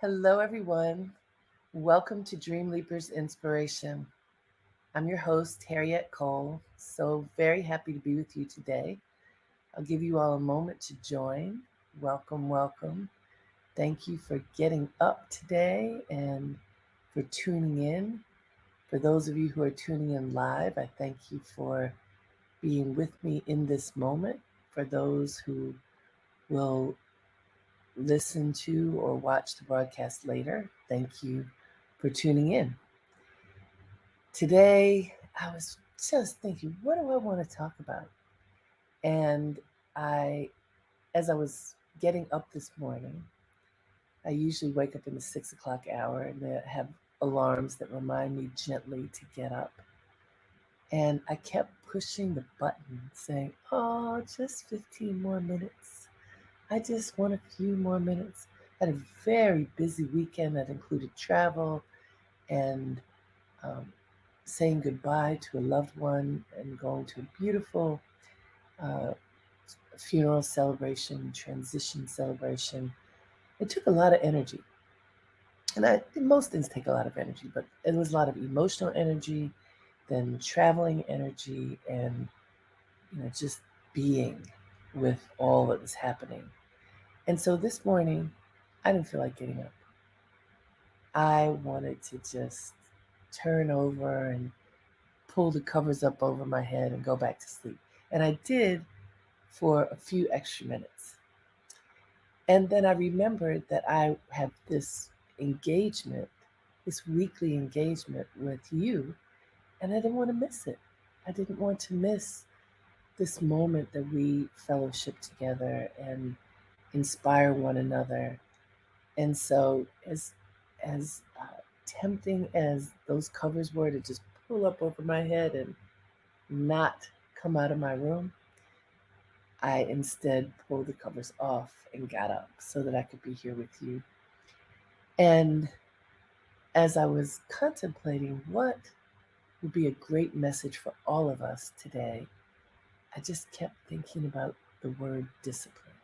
Hello, everyone. Welcome to Dreamleapers Inspiration. I'm your host, Harriet Cole. So very happy to be with you today. I'll give you all a moment to join. Welcome, welcome. Thank you for getting up today and for tuning in. For those of you who are tuning in live, I thank you for being with me in this moment. For those who will listen to or watch the broadcast later, thank you for tuning in. Today, I was just thinking, what do I want to talk about? And I, as I was getting up this morning, I usually wake up in the 6 o'clock hour and I have alarms that remind me gently to get up. And I kept pushing the button saying, oh, just 15 more minutes. I just want a few more minutes. I had a very busy weekend that included travel and um, saying goodbye to a loved one and going to a beautiful uh, funeral celebration, transition celebration. It took a lot of energy. Most things take a lot of energy, but it was a lot of emotional energy, then traveling energy, and just being with all that was happening. And so this morning, I didn't feel like getting up. I wanted to just turn over and pull the covers up over my head and go back to sleep. And I did for a few extra minutes. And then I remembered that I have this engagement, this weekly engagement with you, and I didn't want to miss it. I didn't want to miss this moment that we fellowship together and inspire one another. And so, as tempting as those covers were to just pull up over my head and not come out of my room, I instead pulled the covers off and got up so that I could be here with you. And as I was contemplating what would be a great message for all of us today, I just kept thinking about the word discipline.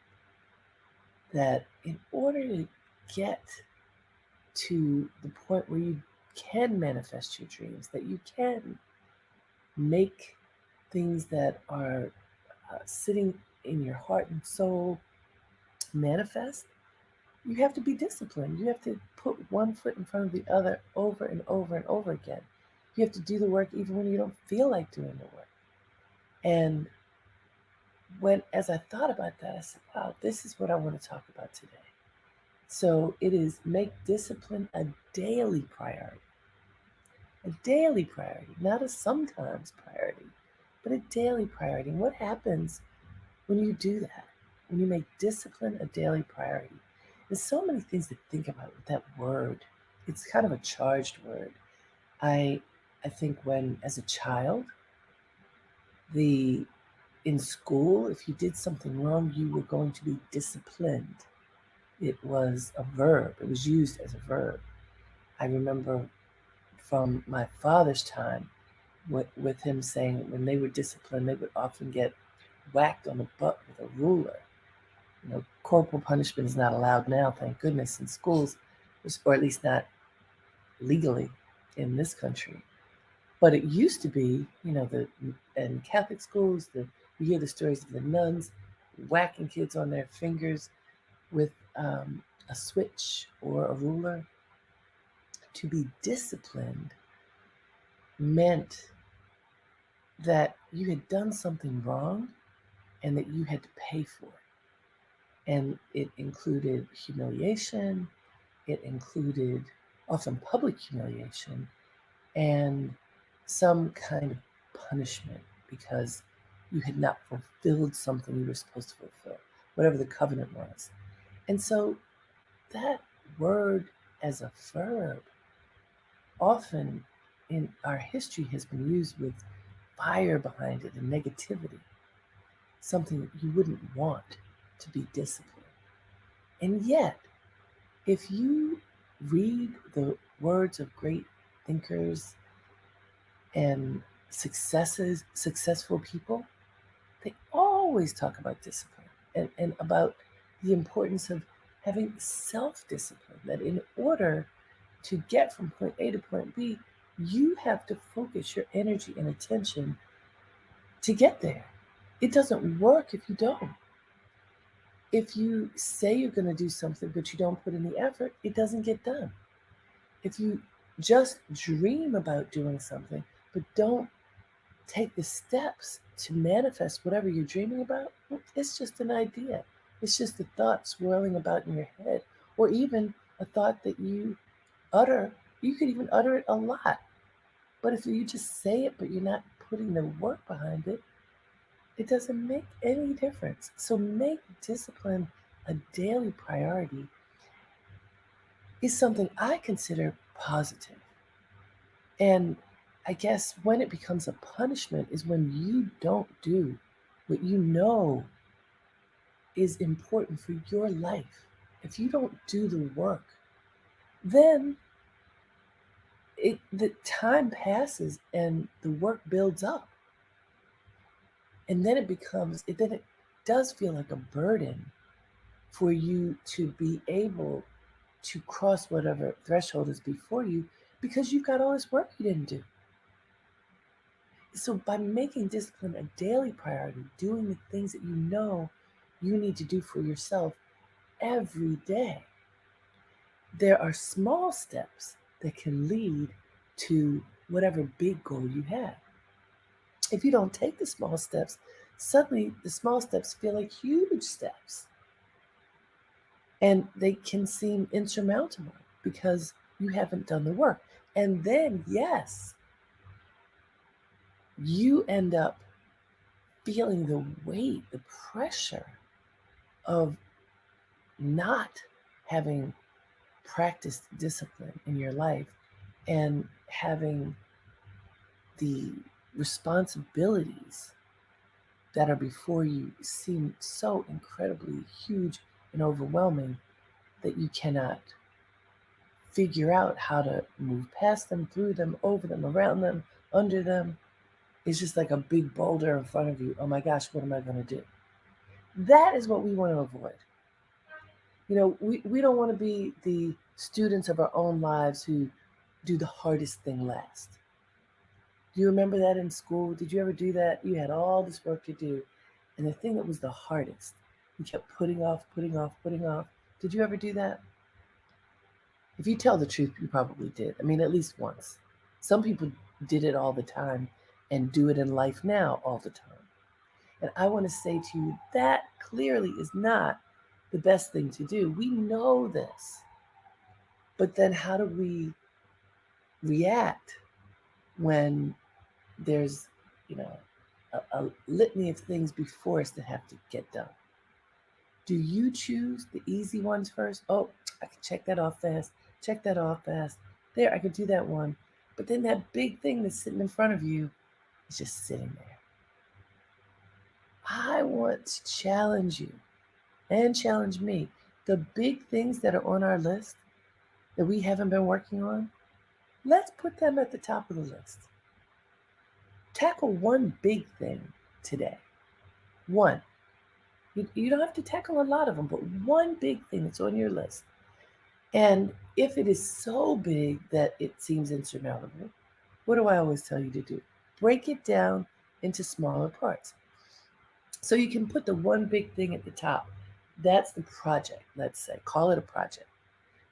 That in order to get to the point where you can manifest your dreams, that you can make things that are sitting in your heart and soul manifest, you have to be disciplined. You have to put one foot in front of the other over and over and over again. You have to do the work even when you don't feel like doing the work. And as I thought about that, I said, wow, this is what I want to talk about today. So it is make discipline a daily priority, not a sometimes priority, but a daily priority. And what happens when you do that? When you make discipline a daily priority? There's so many things to think about with that word. It's kind of a charged word. I I think when as a child, the in school, if you did something wrong, you were going to be disciplined. It was a verb. It was used as a verb. I remember from my father's time with him saying when they were disciplined, they would often get whacked on the butt with a ruler. Corporal punishment is not allowed now, thank goodness, in schools, or at least not legally in this country. But it used to be, in Catholic schools, you hear the stories of the nuns whacking kids on their fingers with a switch or a ruler. To be disciplined meant that you had done something wrong and that you had to pay for it. And it included humiliation, it included often public humiliation, and some kind of punishment because you had not fulfilled something you were supposed to fulfill, whatever the covenant was. And so that word as a verb often in our history has been used with fire behind it and negativity, something that you wouldn't want to be disciplined. And yet, if you read the words of great thinkers and successful people, they always talk about discipline and about the importance of having self discipline, that in order to get from point A to point B, you have to focus your energy and attention to get there. It doesn't work if you don't. If you say you're going to do something but you don't put in the effort, it doesn't get done. If you just dream about doing something but don't take the steps to manifest whatever you're dreaming about, it's just an idea. It's just a thought swirling about in your head, or even a thought that you utter. You could even utter it a lot. But if you just say it, but you're not putting the work behind it, it doesn't make any difference. So make discipline a daily priority is something I consider positive. And I guess when it becomes a punishment is when you don't do what you know is important for your life. If you don't do the work, then the time passes and the work builds up. And then it does feel like a burden for you to be able to cross whatever threshold is before you because you've got all this work you didn't do. So by making discipline a daily priority, doing the things that you know you need to do for yourself every day, there are small steps that can lead to whatever big goal you have. If you don't take the small steps, suddenly the small steps feel like huge steps and they can seem insurmountable because you haven't done the work. And then, yes, you end up feeling the weight, the pressure of not having practiced discipline in your life and having the responsibilities that are before you seem so incredibly huge and overwhelming that you cannot figure out how to move past them, through them, over them, around them, under them. It's just like a big boulder in front of you. Oh my gosh, what am I going to do? That is what we want to avoid. We don't want to be the students of our own lives who do the hardest thing last. Do you remember that in school? Did you ever do that? You had all this work to do, and the thing that was the hardest, you kept putting off, putting off, putting off. Did you ever do that? If you tell the truth, you probably did. I mean, at least once. Some people did it all the time and do it in life now all the time. And I want to say to you, that clearly is not the best thing to do. We know this. But then how do we react when there's, you know, a litany of things before us that have to get done? Do you choose the easy ones first? Oh, I can check that off fast. Check that off fast. There, I can do that one. But then that big thing that's sitting in front of you is just sitting there. I want to challenge you and challenge me. The big things that are on our list that we haven't been working on, let's put them at the top of the list. Tackle one big thing today. One. You don't have to tackle a lot of them, but one big thing that's on your list. And if it is so big that it seems insurmountable, what do I always tell you to do? Break it down into smaller parts. So you can put the one big thing at the top. That's the project, let's say. Call it a project.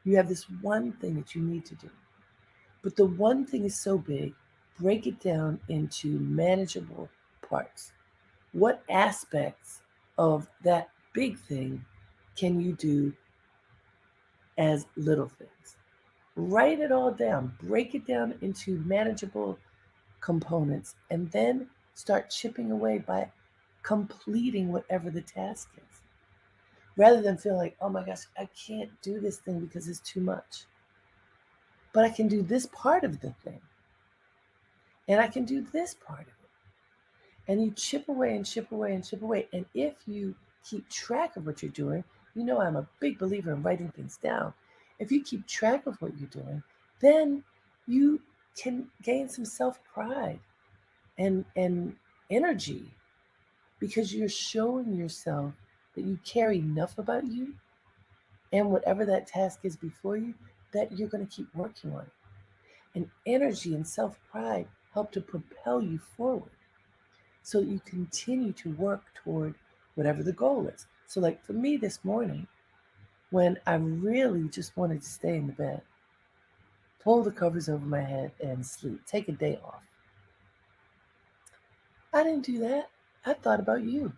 You have this one thing that you need to do. But the one thing is so big, break it down into manageable parts. What aspects of that big thing can you do as little things? Write it all down, break it down into manageable components, and then start chipping away by completing whatever the task is. Rather than feel like, oh my gosh, I can't do this thing because it's too much. But I can do this part of the thing. And I can do this part of it. And you chip away and chip away and chip away. And if you keep track of what you're doing, you know I'm a big believer in writing things down. If you keep track of what you're doing, then you can gain some self-pride and energy because you're showing yourself that you care enough about you And whatever that task is before you, that you're going to keep working on it. And energy and self pride help to propel you forward so that you continue to work toward whatever the goal is. So, like for me this morning, when I really just wanted to stay in the bed, pull the covers over my head and sleep, take a day off, I didn't do that. I thought about you.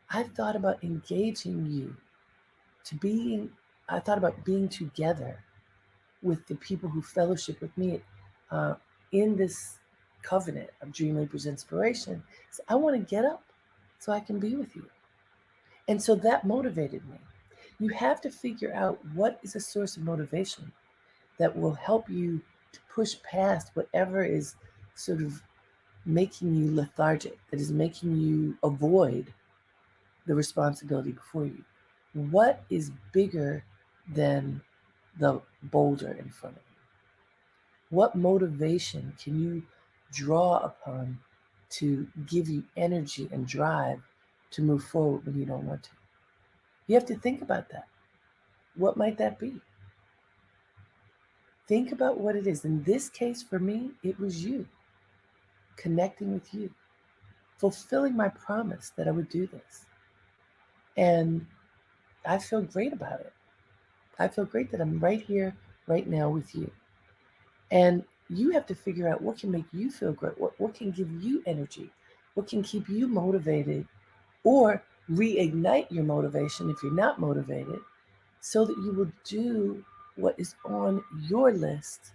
I thought about engaging you to being, I thought about being together with the people who fellowship with me uh, in this covenant of Dreamleapers inspiration. So I want to get up so I can be with you. And so that motivated me. You have to figure out what is a source of motivation that will help you to push past whatever is sort of making you lethargic, that is making you avoid the responsibility before you. What is bigger than the boulder in front of you? What motivation can you draw upon to give you energy and drive to move forward when you don't want to? You have to think about that. What might that be? Think about what it is. In this case, for me, it was you, connecting with you, fulfilling my promise that I would do this. And I feel great about it. I feel great that I'm right here, right now with you. And you have to figure out what can make you feel great, what can give you energy, what can keep you motivated, or reignite your motivation if you're not motivated, so that you will do what is on your list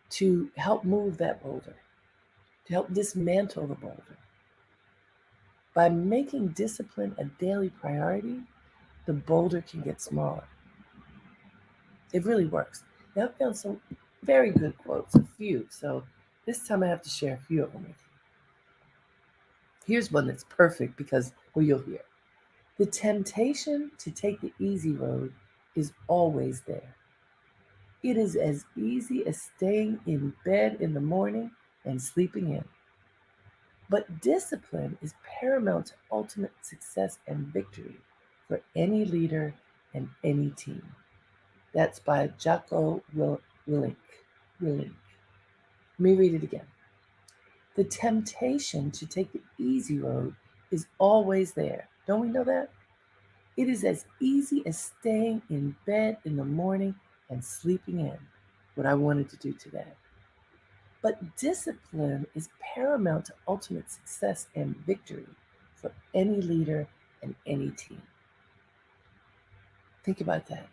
to help move that boulder, to help dismantle the boulder. By making discipline a daily priority, the boulder can get smaller. It really works. Now, I've found some very good quotes, a few, so this time I have to share a few of them with you. Here's one that's perfect because, well, you'll hear. The temptation to take the easy road is always there. It is as easy as staying in bed in the morning and sleeping in. But discipline is paramount to ultimate success and victory for any leader and any team. That's by Jocko Willink. Willink. Let me read it again. The temptation to take the easy road is always there. Don't we know that? It is as easy as staying in bed in the morning and sleeping in, what I wanted to do today. But discipline is paramount to ultimate success and victory for any leader and any team. Think about that.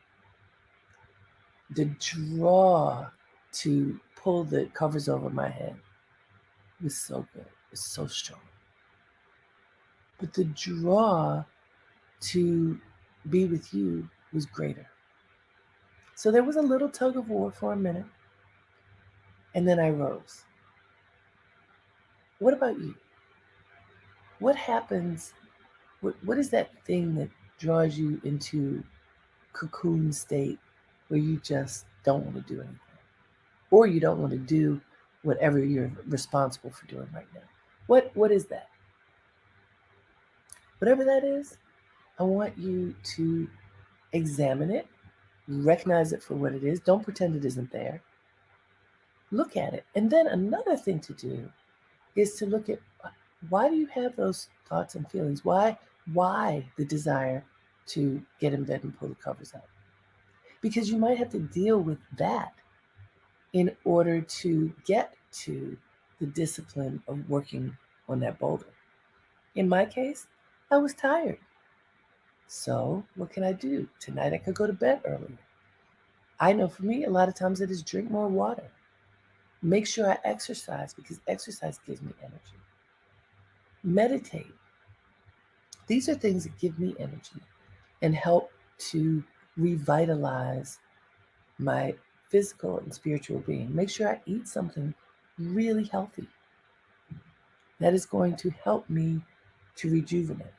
The draw to pull the covers over my head was so good, it was so strong. But the draw to be with you was greater. So there was a little tug of war for a minute, and then I rose. What about you? What happens? What is that thing that draws you into cocoon state where you just don't want to do anything? Or you don't want to do whatever you're responsible for doing right now? What is that? Whatever that is, I want you to examine it, recognize it for what it is. Don't pretend it isn't there. Look at it. And then another thing to do is to look at, why do you have those thoughts and feelings? Why the desire to get in bed and pull the covers up? Because you might have to deal with that in order to get to the discipline of working on that boulder. In my case, I was tired. So what can I do? Tonight I could go to bed earlier. I know for me, a lot of times it is drink more water. Make sure I exercise because exercise gives me energy. Meditate. These are things that give me energy and help to revitalize my physical and spiritual being. Make sure I eat something really healthy that is going to help me to rejuvenate.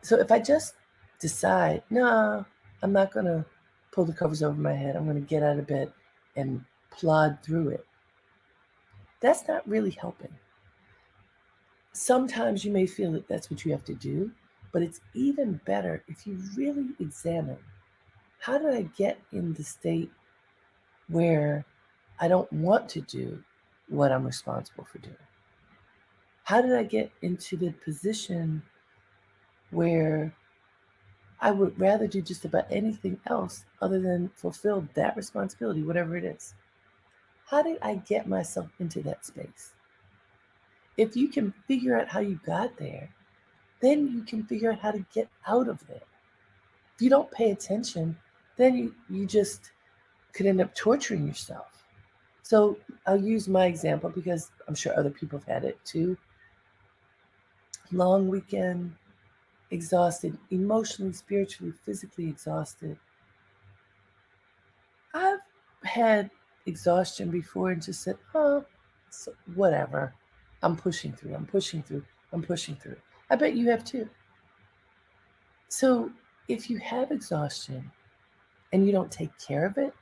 So if I just decide, no, I'm not going to pull the covers over my head, I'm going to get out of bed and plod through it, that's not really helping. Sometimes you may feel that that's what you have to do, But it's even better if you really examine, how did I get in the state where I don't want to do what I'm responsible for doing? How did I get into the position where I would rather do just about anything else other than fulfill that responsibility, whatever it is? How did I get myself into that space? If you can figure out how you got there, then you can figure out how to get out of there. If you don't pay attention, then you just could end up torturing yourself. So I'll use my example because I'm sure other people have had it too. Long weekend, exhausted, emotionally, spiritually, physically exhausted. I've had exhaustion before and just said, oh, so whatever. I'm pushing through, I'm pushing through, I'm pushing through. I bet you have too. So if you have exhaustion and you don't take care of it,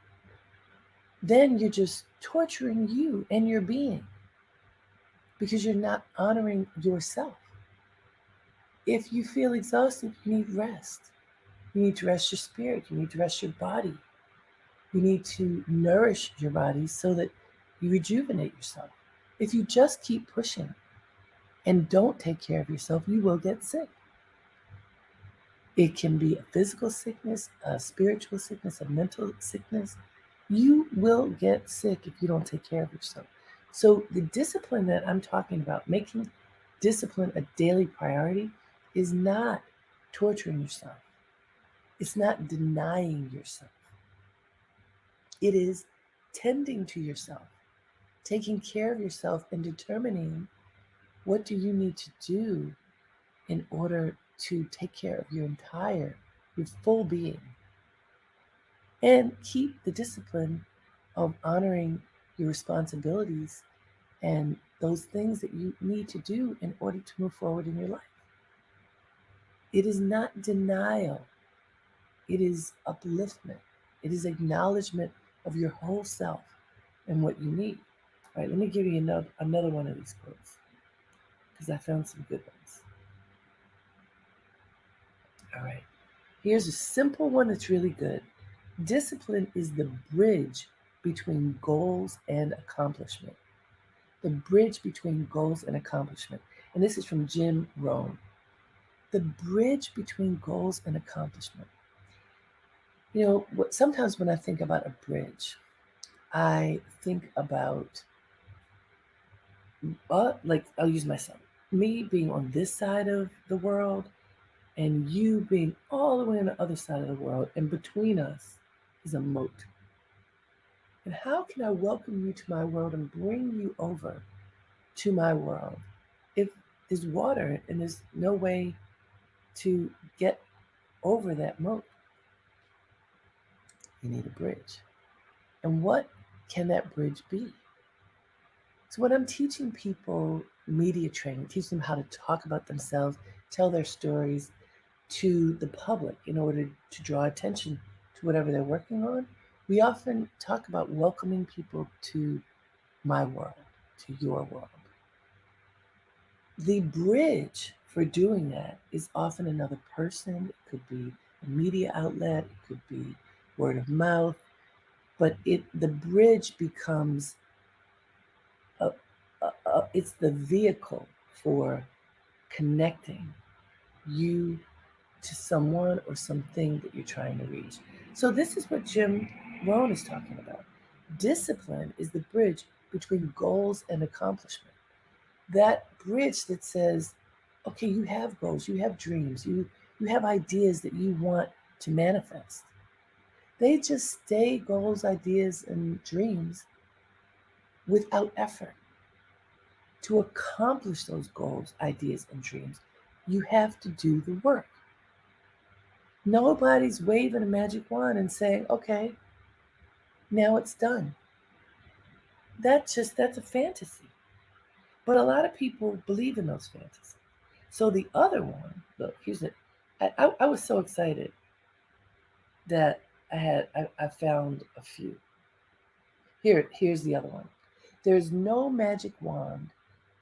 then you're just torturing you and your being because you're not honoring yourself. If you feel exhausted, you need rest. You need to rest your spirit. You need to rest your body. You need to nourish your body so that you rejuvenate yourself. If you just keep pushing and don't take care of yourself, you will get sick. It can be a physical sickness, a spiritual sickness, a mental sickness. You will get sick if you don't take care of yourself. So, the discipline that I'm talking about, making discipline a daily priority, is not torturing yourself. It's not denying yourself. It is tending to yourself, taking care of yourself, and determining what do you need to do in order to take care of your full being. And keep the discipline of honoring your responsibilities and those things that you need to do in order to move forward in your life. It is not denial, it is upliftment, it is acknowledgement of your whole self and what you need. All right, let me give you another one of these quotes because I found some good ones. All right, here's a simple one that's really good. Discipline is the bridge between goals and accomplishment. The bridge between goals and accomplishment. And this is from Jim Rohn. The bridge between goals and accomplishment. You know, sometimes when I think about a bridge, I think about, like, I'll use myself, me being on this side of the world and you being all the way on the other side of the world. And between us is a moat. And how can I welcome you to my world and bring you over to my world if there's water and there's no way to get over that moat? You need a bridge. And what can that bridge be? So when I'm teaching people media training, teach them how to talk about themselves, tell their stories to the public in order to draw attention to whatever they're working on, we often talk about welcoming people to my world, to your world. The bridge for doing that is often another person. It could be a media outlet, it could be word of mouth, but the bridge becomes a, it's the vehicle for connecting you to someone or something that you're trying to reach. So this is what Jim Rohn is talking about. Discipline is the bridge between goals and accomplishment. That bridge that says, okay, you have goals, you have dreams, you have ideas that you want to manifest. They just stay goals, ideas, and dreams without effort. To accomplish those goals, ideas, and dreams, you have to do the work. Nobody's waving a magic wand and saying, okay, now it's done. That's a fantasy. But a lot of people believe in those fantasies. So the other one, look, here's it. I was so excited that I found a few. Here's the other one. There's no magic wand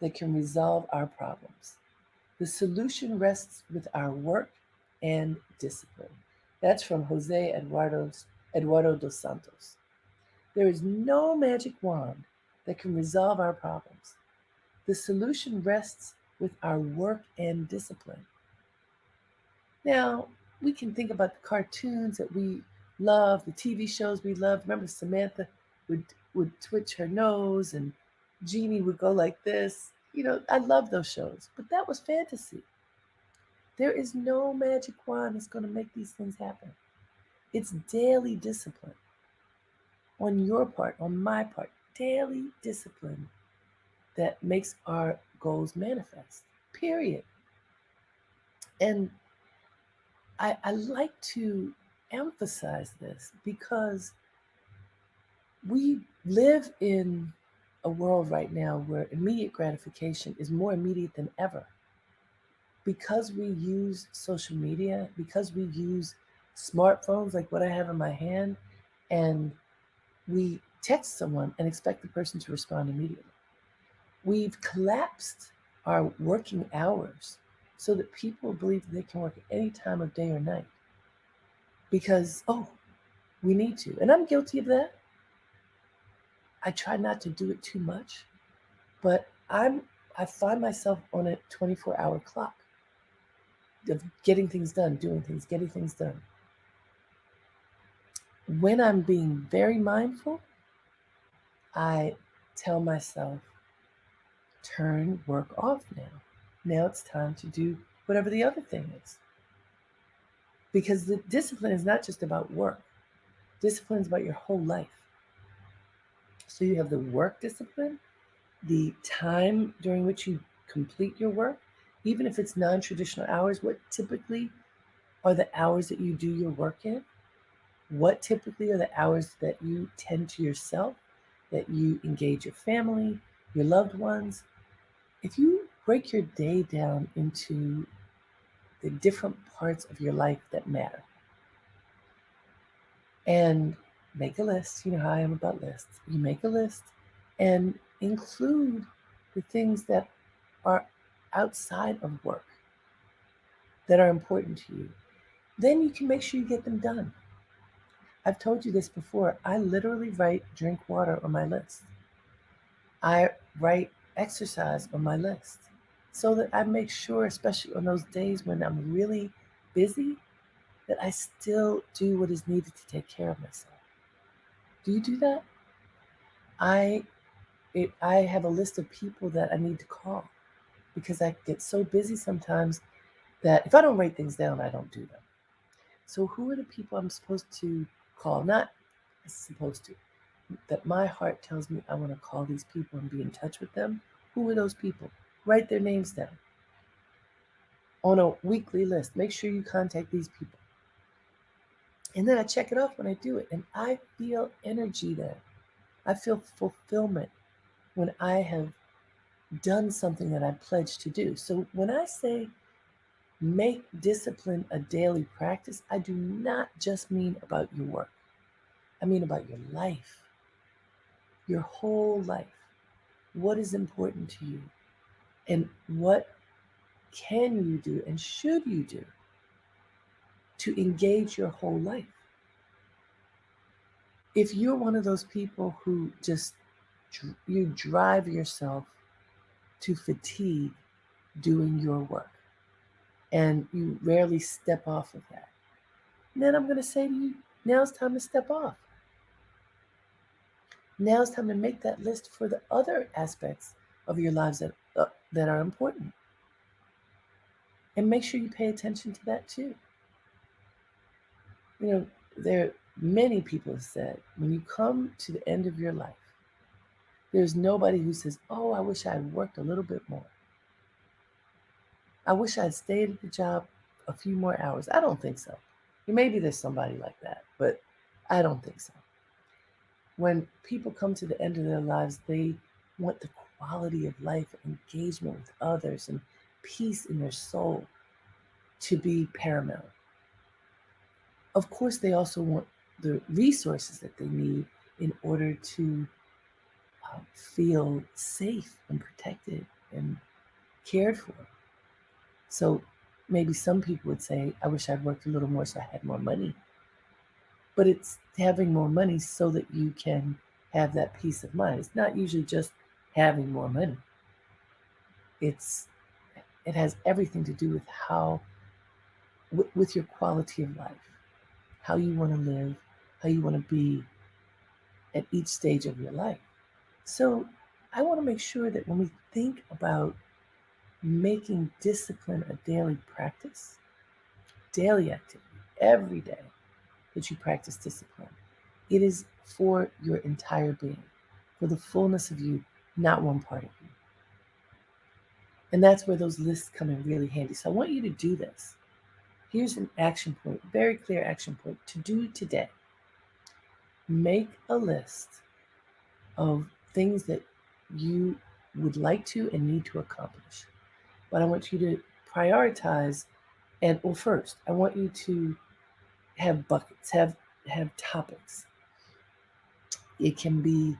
that can resolve our problems. The solution rests with our work and discipline. That's from Eduardo dos Santos. There is no magic wand that can resolve our problems. The solution rests with our work and discipline. Now, we can think about the cartoons that we love, the TV shows we love. Remember, Samantha would, would twitch her nose and Jeannie would go like this. I love those shows, but that was fantasy. There is no magic wand that's going to make these things happen. It's daily discipline on your part, on my part, daily discipline that makes our goals manifest, period. And I like to emphasize this because we live in a world right now where immediate gratification is more immediate than ever. Because we use social media, because we use smartphones like what I have in my hand, and we text someone and expect the person to respond immediately. We've collapsed our working hours so that people believe they can work at any time of day or night because, oh, we need to. And I'm guilty of that. I try not to do it too much, but I find myself on a 24-hour clock of getting things done, doing things, getting things done. When I'm being very mindful, I tell myself, turn work off now. Now it's time to do whatever the other thing is. Because the discipline is not just about work. Discipline is about your whole life. So you have the work discipline, the time during which you complete your work, even if it's non-traditional hours, what typically are the hours that you do your work in? What typically are the hours that you tend to yourself, that you engage your family, your loved ones? If you break your day down into the different parts of your life that matter and make a list, you know how I am about lists. You make a list and include the things that are outside of work that are important to you. Then you can make sure you get them done. I've told you this before. I literally write drink water on my list. I write exercise on my list so that I make sure, especially on those days when I'm really busy, that I still do what is needed to take care of myself. Do you do that? I I have a list of people that I need to call because I get so busy sometimes that if I don't write things down, I don't do them. So who are the people I'm supposed to call? Not supposed to, that my heart tells me I want to call these people and be in touch with them. Who are those people? Write their names down on a weekly list. Make sure you contact these people. And then I check it off when I do it. And I feel energy then. I feel fulfillment when I have done something that I pledged to do. So when I say make discipline a daily practice, I do not just mean about your work. I mean about your life, your whole life. What is important to you? And what can you do and should you do to engage your whole life? If you're one of those people who just you drive yourself to fatigue doing your work and you rarely step off of that, then I'm going to say to you, now's time to step off. Now's time to make that list for the other aspects of your lives that are important. And make sure you pay attention to that too. There many people have said when you come to the end of your life, there's nobody who says, oh, I wish I had worked a little bit more. I wish I'd stayed at the job a few more hours. I don't think so. Maybe there's somebody like that, but I don't think so. When people come to the end of their lives, they want the quality of life, engagement with others, and peace in their soul to be paramount. Of course, they also want the resources that they need in order to feel safe and protected and cared for. So maybe some people would say, I wish I'd worked a little more so I had more money. But it's having more money so that you can have that peace of mind. It's not usually just having more money. It's it has everything to do with how with your quality of life, how you want to live, how you want to be at each stage of your life. So I want to make sure that when we think about making discipline a daily practice, daily activity, every day that you practice discipline, it is for your entire being, for the fullness of you, not one part of you. And that's where those lists come in really handy. So I want you to do this. Here's an action point, very clear action point to do today. Make a list of things that you would like to and need to accomplish. But I want you to prioritize and well first, I want you to have buckets, have topics. It can be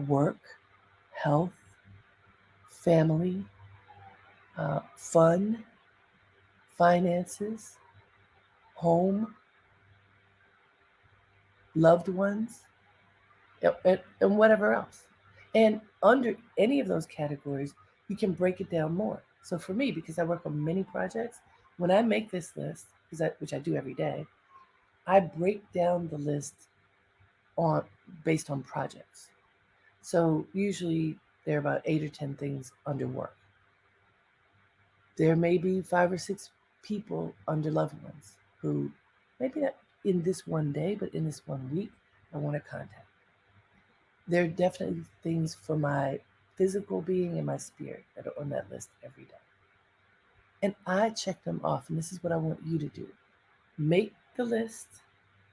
work, health, family, fun, finances, home, loved ones, and whatever else. And under any of those categories, you can break it down more. So for me, because I work on many projects, when I make this list, which I do every day, I break down the list on based on projects. So usually there are about 8 or 10 things under work. There may be 5 or 6 people under loved ones who maybe not in this one day, but in this one week, I want to contact. There are definitely things for my physical being and my spirit that are on that list every day. And I check them off, and this is what I want you to do. Make the list,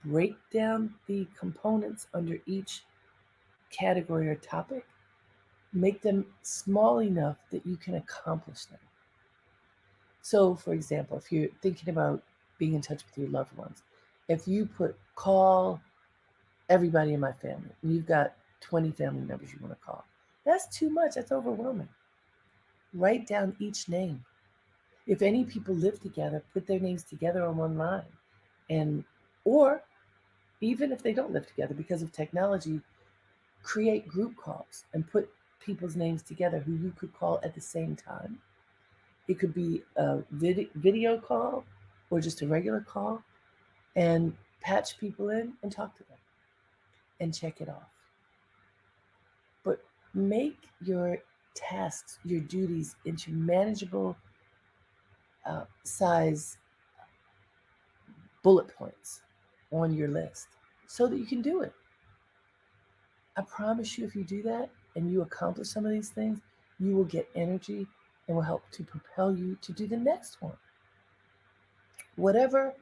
break down the components under each category or topic, make them small enough that you can accomplish them. So, for example, if you're thinking about being in touch with your loved ones, if you put call everybody in my family, and you've got 20 family members you want to call, that's too much. That's overwhelming. Write down each name. If any people live together, put their names together on one line. And, or even if they don't live together because of technology, create group calls and put people's names together who you could call at the same time. It could be a video call or just a regular call and patch people in and talk to them and check it off. But make your tasks, your duties into manageable size bullet points on your list so that you can do it. I promise you, if you do that and you accomplish some of these things, you will get energy and will help to propel you to do the next one. Whatever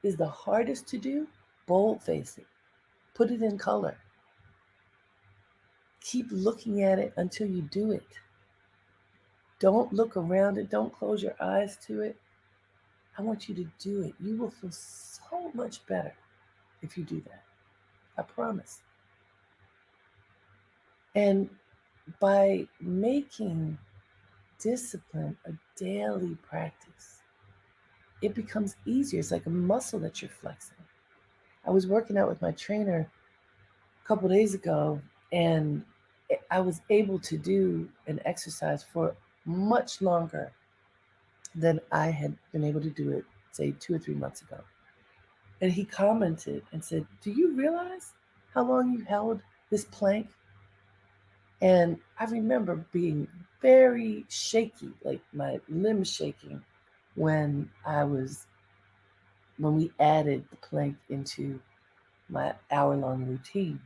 is the hardest to do, boldface it, put it in color. Keep looking at it until you do it. Don't look around it, don't close your eyes to it. I want you to do it. You will feel so much better if you do that. I promise. And by making discipline a daily practice, it becomes easier. It's like a muscle that you're flexing. I was working out with my trainer a couple days ago, and I was able to do an exercise for much longer than I had been able to do it, say, 2 or 3 months ago. And he commented and said, "Do you realize how long you held this plank?" And I remember being very shaky, like my limbs shaking, when when we added the plank into my hour-long routine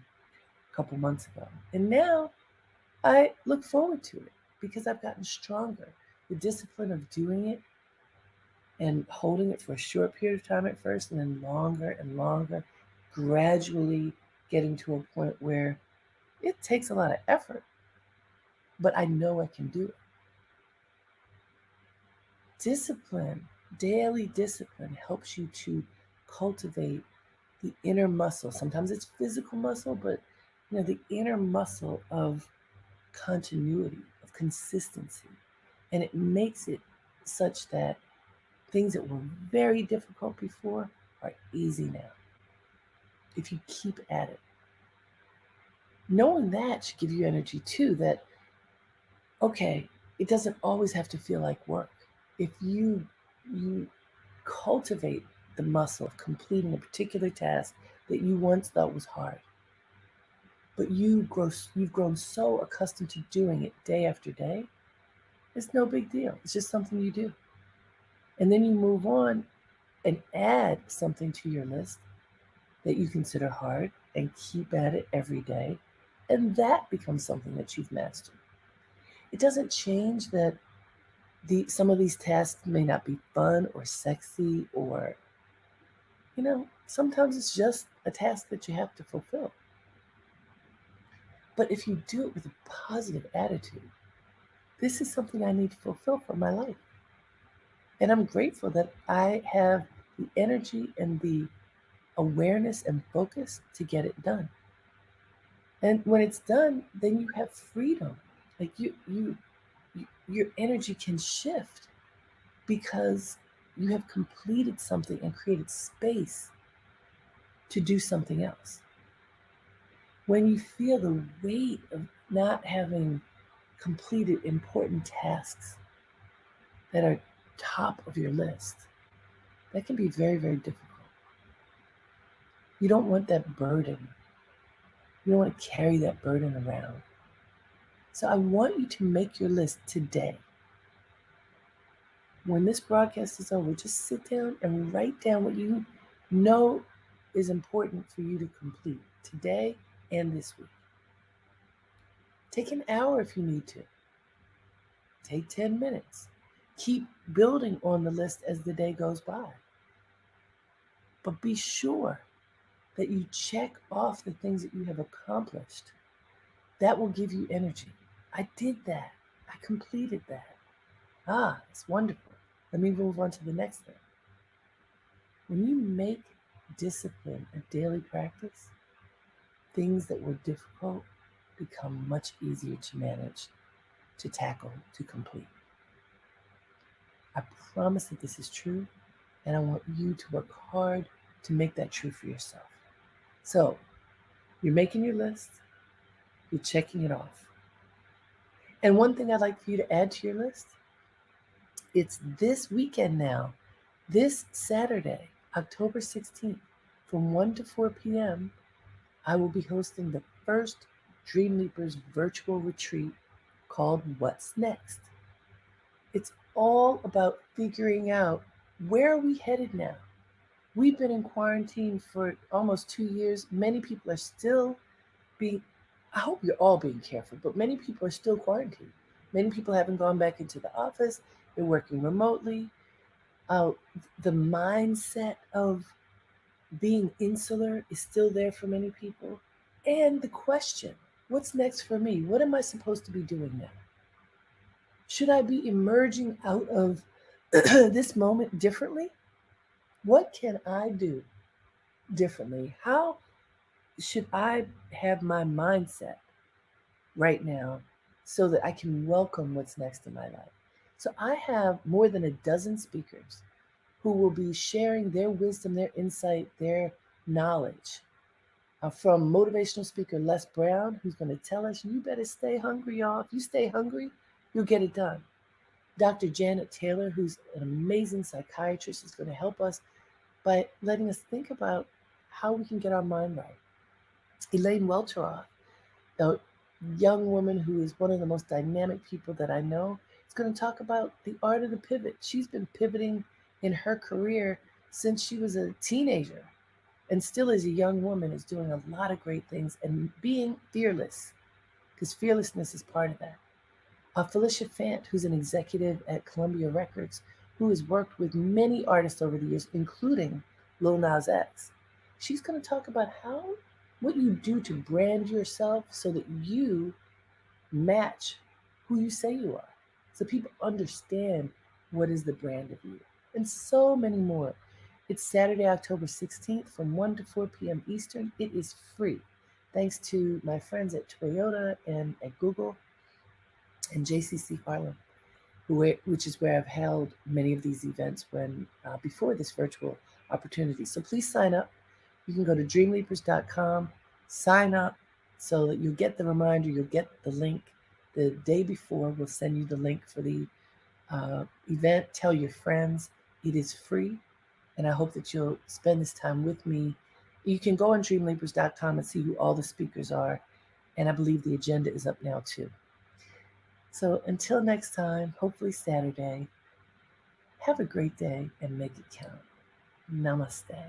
a couple months ago. And now I look forward to it because I've gotten stronger. The discipline of doing it and holding it for a short period of time at first, and then longer and longer, gradually getting to a point where it takes a lot of effort, but I know I can do it. Discipline, daily discipline, helps you to cultivate the inner muscle. Sometimes it's physical muscle, but the inner muscle of continuity, of consistency. And it makes it such that Things that were very difficult before are easy now if you keep at it. Knowing that should give you energy too, that, okay, it doesn't always have to feel like work. If you cultivate the muscle of completing a particular task that you once thought was hard, but you've grown so accustomed to doing it day after day, it's no big deal. It's just something you do. And then you move on and add something to your list that you consider hard and keep at it every day. And that becomes something that you've mastered. It doesn't change that some of these tasks may not be fun or sexy, or, sometimes it's just a task that you have to fulfill. But if you do it with a positive attitude, this is something I need to fulfill for my life. And I'm grateful that I have the energy and the awareness and focus to get it done. And when it's done, then you have freedom. Like your energy can shift because you have completed something and created space to do something else. When you feel the weight of not having completed important tasks that are top of your list, that can be very, very difficult. You don't want that burden. You don't want to carry that burden around. So I want you to make your list today. When this broadcast is over, just sit down and write down what you know is important for you to complete today and this week. Take an hour if you need to. Take 10 minutes. Keep building on the list as the day goes by. But be sure that you check off the things that you have accomplished. That will give you energy. I did that. I completed that. It's wonderful. Let me move on to the next thing. When you make discipline a daily practice, things that were difficult become much easier to manage, to tackle, to complete. I promise that this is true, and I want you to work hard to make that true for yourself. So, you're making your list, you're checking it off. And one thing I'd like for you to add to your list, it's this weekend now, this Saturday, October 16th, from 1 to 4 p.m., I will be hosting the first Dreamleapers virtual retreat called What's Next. It's all about figuring out, where are we headed now? We've been in quarantine for almost 2 years. Many people are still I hope you're all being careful, but many people are still quarantined. Many people haven't gone back into the office. They're working remotely. The mindset of being insular is still there for many people. And the question, what's next for me? What am I supposed to be doing now? Should I be emerging out of this moment differently? What can I do differently? How should I have my mindset right now so that I can welcome what's next in my life? So I have more than a dozen speakers who will be sharing their wisdom, their insight, their knowledge. From motivational speaker Les Brown, who's going to tell us, you better stay hungry, y'all. If you stay hungry, you'll get it done. Dr. Janet Taylor, who's an amazing psychiatrist, is going to help us by letting us think about how we can get our mind right. Elaine Welteroth, a young woman who is one of the most dynamic people that I know, is going to talk about the art of the pivot. She's been pivoting in her career since she was a teenager, and still as a young woman is doing a lot of great things and being fearless, because fearlessness is part of that. Felicia Fant, who's an executive at Columbia Records, who has worked with many artists over the years, including Lil Nas X. She's going to talk about what you do to brand yourself so that you match who you say you are, so people understand what is the brand of you, and so many more. It's Saturday, October 16th from 1 to 4 p.m. Eastern. It is free, thanks to my friends at Toyota and at Google and JCC Harlem. which is where I've held many of these events when before this virtual opportunity. So please sign up. You can go to dreamleapers.com, sign up so that you'll get the reminder, you'll get the link the day before. We'll send you the link for the event. Tell your friends. It is free, and I hope that you'll spend this time with me. You can go on dreamleapers.com and see who all the speakers are, and I believe the agenda is up now too. So until next time, hopefully Saturday, have a great day and make it count. Namaste.